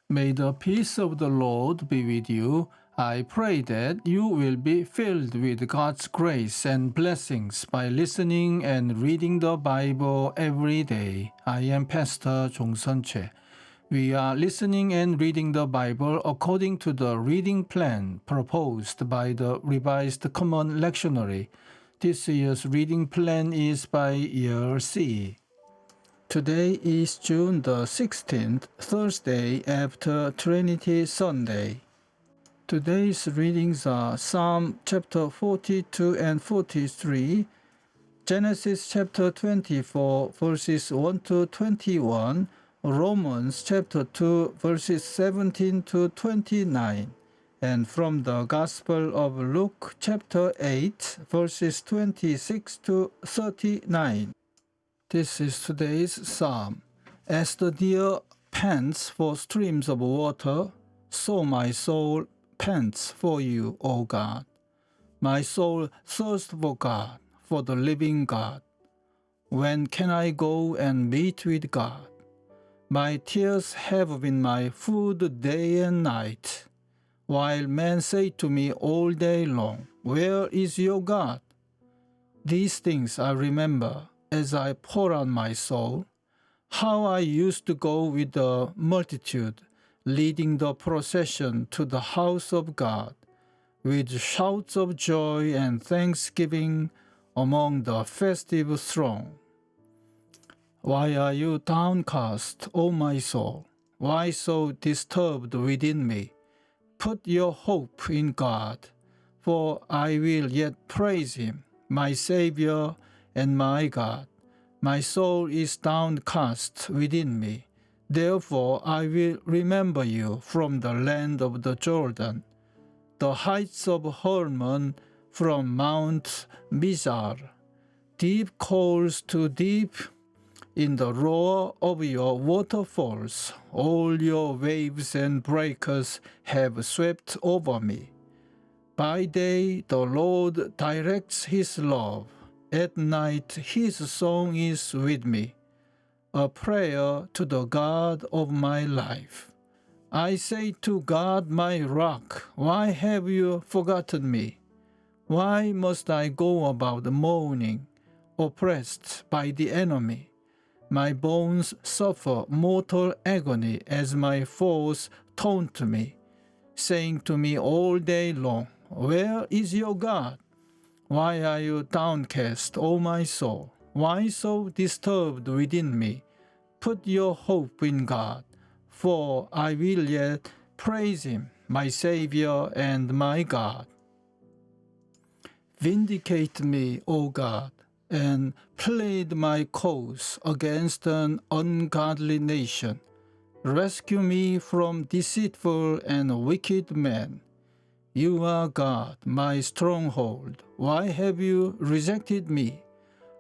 May the peace of the Lord be with you. I pray that you will be filled with God's grace and blessings by listening and reading the Bible every day. I am Pastor 종선채. We are listening and reading the Bible according to the reading plan proposed by the Revised Common Lectionary. This year's reading plan is by year C. Today is June the 16th, Thursday after Trinity Sunday. Today's readings are Psalm chapter 42 and 43, Genesis chapter 24 verses 1 to 21, Romans chapter 2 verses 17 to 29, and from the Gospel of Luke chapter 8 verses 26 to 39. This is today's psalm. As the deer pants for streams of water, so my soul pants for you, O God. My soul thirsts for God, for the living God. When can I go and meet with God? My tears have been my food day and night, while men say to me all day long, "Where is your God?" These things I remember as I pour out my soul, how I used to go with the multitude, leading the procession to the house of God, with shouts of joy and thanksgiving among the festive throng. Why are you downcast, O my soul? Why so disturbed within me? Put your hope in God, for I will yet praise him, my Savior and my God. My soul is downcast within me. Therefore I will remember you from the land of the Jordan, the heights of Hermon, from Mount Mizar. Deep calls to deep in the roar of your waterfalls. All your waves and breakers have swept over me. By day the Lord directs his love. At night his song is with me, a prayer to the God of my life. I say to God, my rock, why have you forgotten me? Why must I go about mourning, oppressed by the enemy? My bones suffer mortal agony as my foes taunt me, saying to me all day long, "Where is your God?" Why are you downcast, O my soul? Why so disturbed within me? Put your hope in God, for I will yet praise him, my Savior and my God. Vindicate me, O God, and plead my cause against an ungodly nation. Rescue me from deceitful and wicked men. You are God, my stronghold. Why have you rejected me?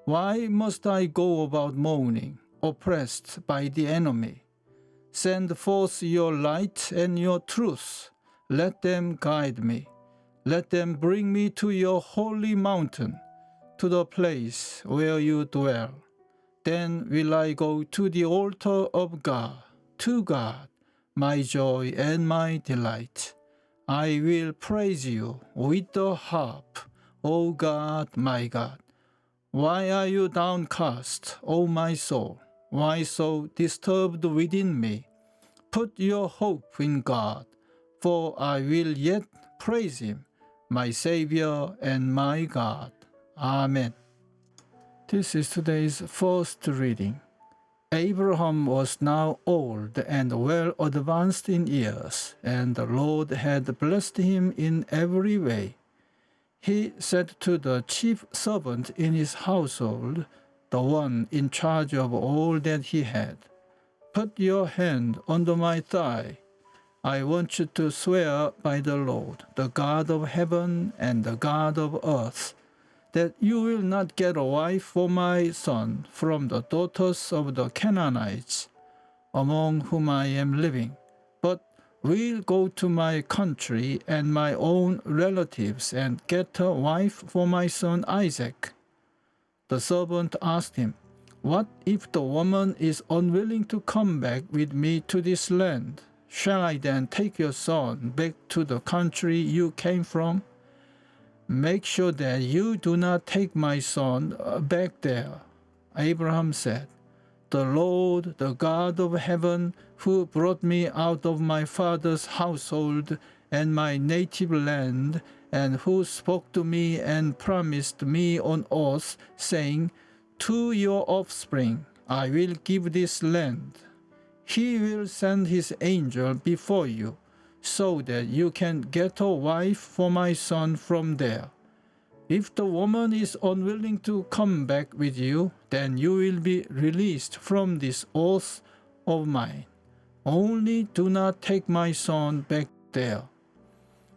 Why must I go about mourning, oppressed by the enemy? Send forth your light and your truth. Let them guide me. Let them bring me to your holy mountain, to the place where you dwell. Then will I go to the altar of God, to God, my joy and my delight. I will praise you with the harp, O God, my God. Why are you downcast, O my soul? Why so disturbed within me? Put your hope in God, for I will yet praise him, my Savior and my God. Amen. This is today's first reading. Abraham was now old and well advanced in years, and the Lord had blessed him in every way. He said to the chief servant in his household, the one in charge of all that he had, "Put your hand under my thigh. I want you to swear by the Lord, the God of heaven and the God of earth, that you will not get a wife for my son from the daughters of the Canaanites, among whom I am living, but will go to my country and my own relatives and get a wife for my son Isaac." The servant asked him, "What if the woman is unwilling to come back with me to this land?" Shall I then take your son back to the country you came from? Make sure that you do not take my son back there. Abraham said, The Lord, the God of heaven, who brought me out of my father's household and my native land, and who spoke to me and promised me on oath, saying, To your offspring I will give this land. He will send his angel before you, so that you can get a wife for my son from there. If the woman is unwilling to come back with you, then you will be released from this oath of mine. Only do not take my son back there.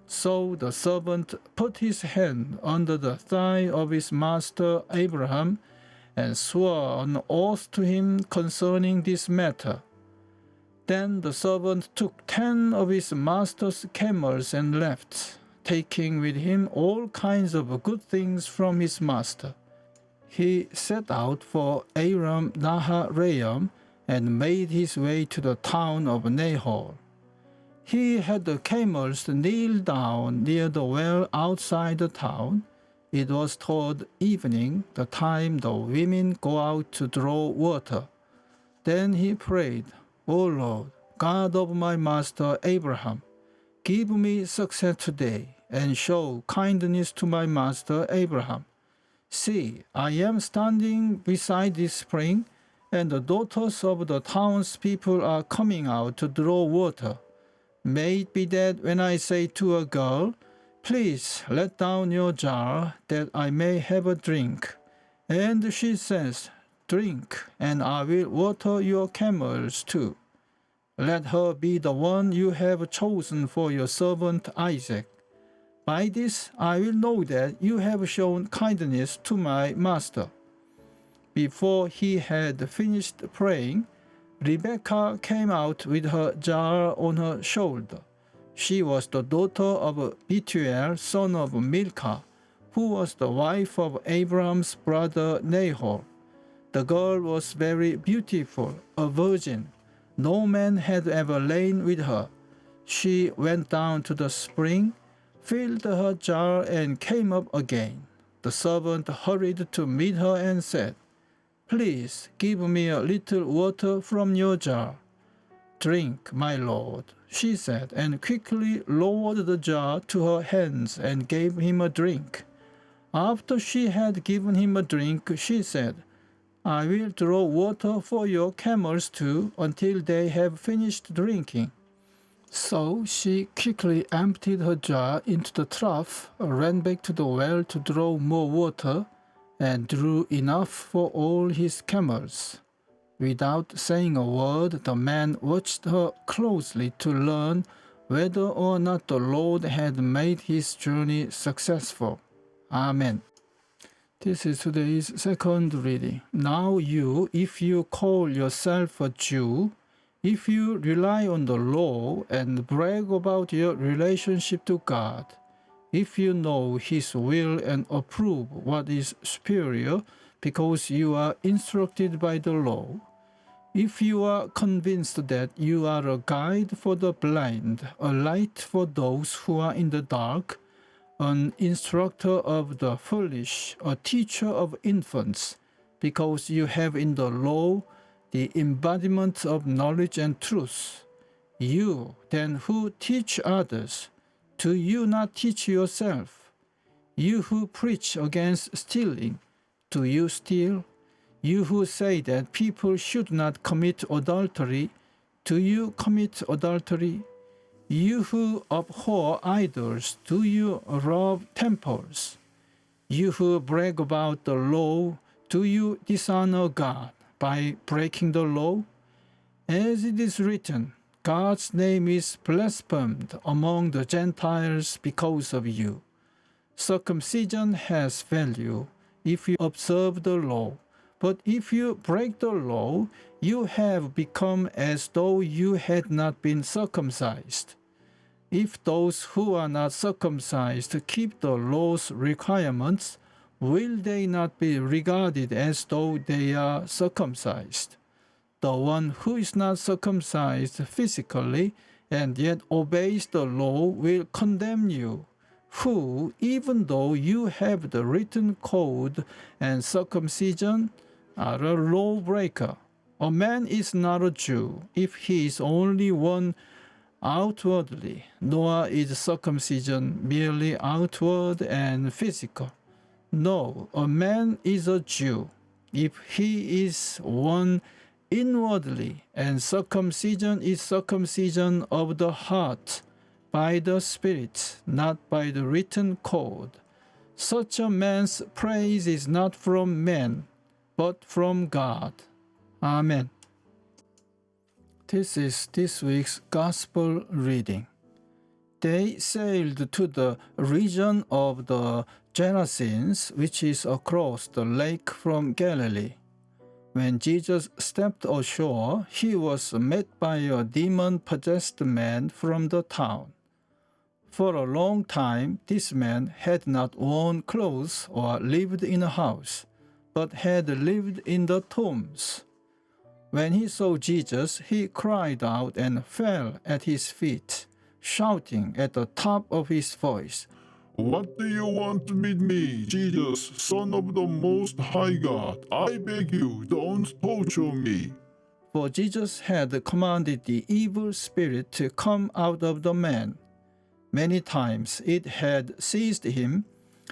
So the servant put his hand under the thigh of his master Abraham and swore an oath to him concerning this matter. Then the servant took 10 of his master's camels and left, taking with him all kinds of good things from his master. He set out for Aram Naharaim and made his way to the town of Nahor. He had the camels kneel down near the well outside the town. It was toward evening, the time the women go out to draw water. Then he prayed, O Lord, God of my master Abraham, give me success today, and show kindness to my master Abraham. See, I am standing beside this spring, and the daughters of the townspeople are coming out to draw water. May it be that when I say to a girl, Please let down your jar, that I may have a drink, and she says, Drink, and I will water your camels too. Let her be the one you have chosen for your servant Isaac. By this I will know that you have shown kindness to my master. Before he had finished praying, Rebekah came out with her jar on her shoulder. She was the daughter of Bethuel, son of Milcah, who was the wife of Abraham's brother Nahor. The girl was very beautiful, a virgin. No man had ever lain with her. She went down to the spring, filled her jar, and came up again. The servant hurried to meet her and said, Please give me a little water from your jar. Drink, my lord, she said, and quickly lowered the jar to her hands and gave him a drink. After she had given him a drink, she said, I will draw water for your camels too until they have finished drinking. So she quickly emptied her jar into the trough, ran back to the well to draw more water, and drew enough for all his camels. Without saying a word, the man watched her closely to learn whether or not the Lord had made his journey successful. Amen. This is today's second reading. Now you, if you call yourself a Jew, if you rely on the law and brag about your relationship to God, if you know His will and approve what is superior because you are instructed by the law, if you are convinced that you are a guide for the blind, a light for those who are in the dark, an instructor of the foolish, a teacher of infants, because you have in the law the embodiment of knowledge and truth. You, then, who teach others, do you not teach yourself? You who preach against stealing, do you steal? You who say that people should not commit adultery, do you commit adultery? You who abhor idols, do you rob temples? You who brag about the law, do you dishonor God by breaking the law? As it is written, God's name is blasphemed among the Gentiles because of you. Circumcision has value if you observe the law, but if you break the law, you have become as though you had not been circumcised. If those who are not circumcised keep the law's requirements, will they not be regarded as though they are circumcised? The one who is not circumcised physically and yet obeys the law will condemn you, who, even though you have the written code and circumcision, are a lawbreaker. A man is not a Jew if he is only one outwardly, nor is circumcision merely outward and physical. No, a man is a Jew if he is one inwardly, and circumcision is circumcision of the heart, by the Spirit, not by the written code. Such a man's praise is not from men, but from God. Amen. This is this week's Gospel reading. They sailed to the region of the Gerasenes, which is across the lake from Galilee. When Jesus stepped ashore, he was met by a demon-possessed man from the town. For a long time, this man had not worn clothes or lived in a house, but had lived in the tombs. When he saw Jesus, he cried out and fell at his feet, shouting at the top of his voice, "What do you want with me, Jesus, Son of the Most High God? I beg you, don't torture me." For Jesus had commanded the evil spirit to come out of the man. Many times it had seized him,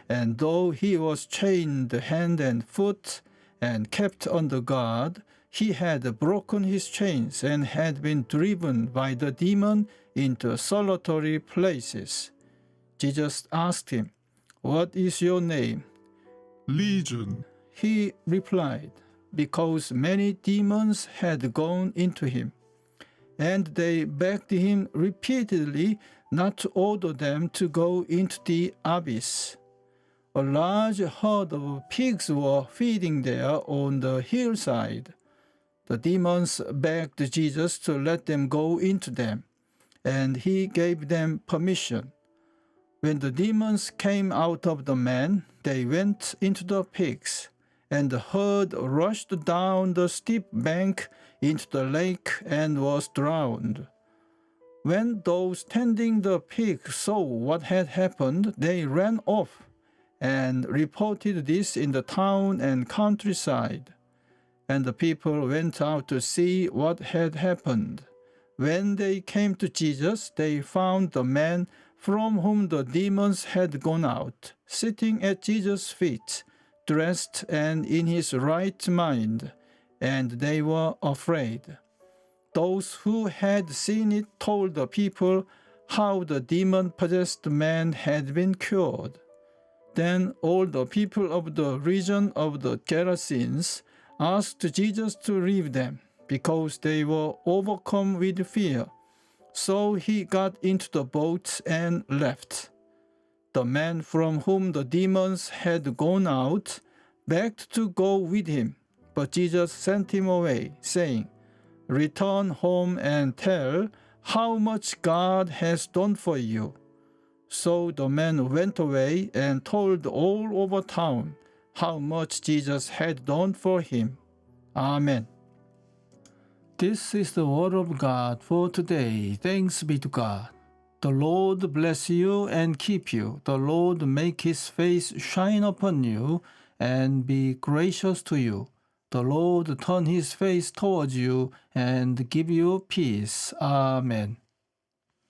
and though he was chained hand and foot and kept under guard, he had broken his chains and had been driven by the demon into solitary places. Jesus asked him, "What is your name?" "Legion," he replied, because many demons had gone into him. And they begged him repeatedly not to order them to go into the abyss. A large herd of pigs were feeding there on the hillside. The demons begged Jesus to let them go into them, and he gave them permission. When the demons came out of the man, they went into the pigs, and the herd rushed down the steep bank into the lake and was drowned. When those tending the pigs saw what had happened, they ran off and reported this in the town and countryside. And the people went out to see what had happened. When they came to Jesus, they found the man from whom the demons had gone out, sitting at Jesus' feet, dressed and in his right mind, and they were afraid. Those who had seen it told the people how the demon-possessed man had been cured. Then all the people of the region of the Gerasenes asked Jesus to leave them, because they were overcome with fear. So he got into the boat and left. The man from whom the demons had gone out begged to go with him, but Jesus sent him away, saying, "Return home and tell how much God has done for you." So the man went away and told all over town how much Jesus had done for him. Amen. This is the word of God for today. Thanks be to God. The Lord bless you and keep you. The Lord make his face shine upon you and be gracious to you. The Lord turn his face towards you and give you peace. Amen.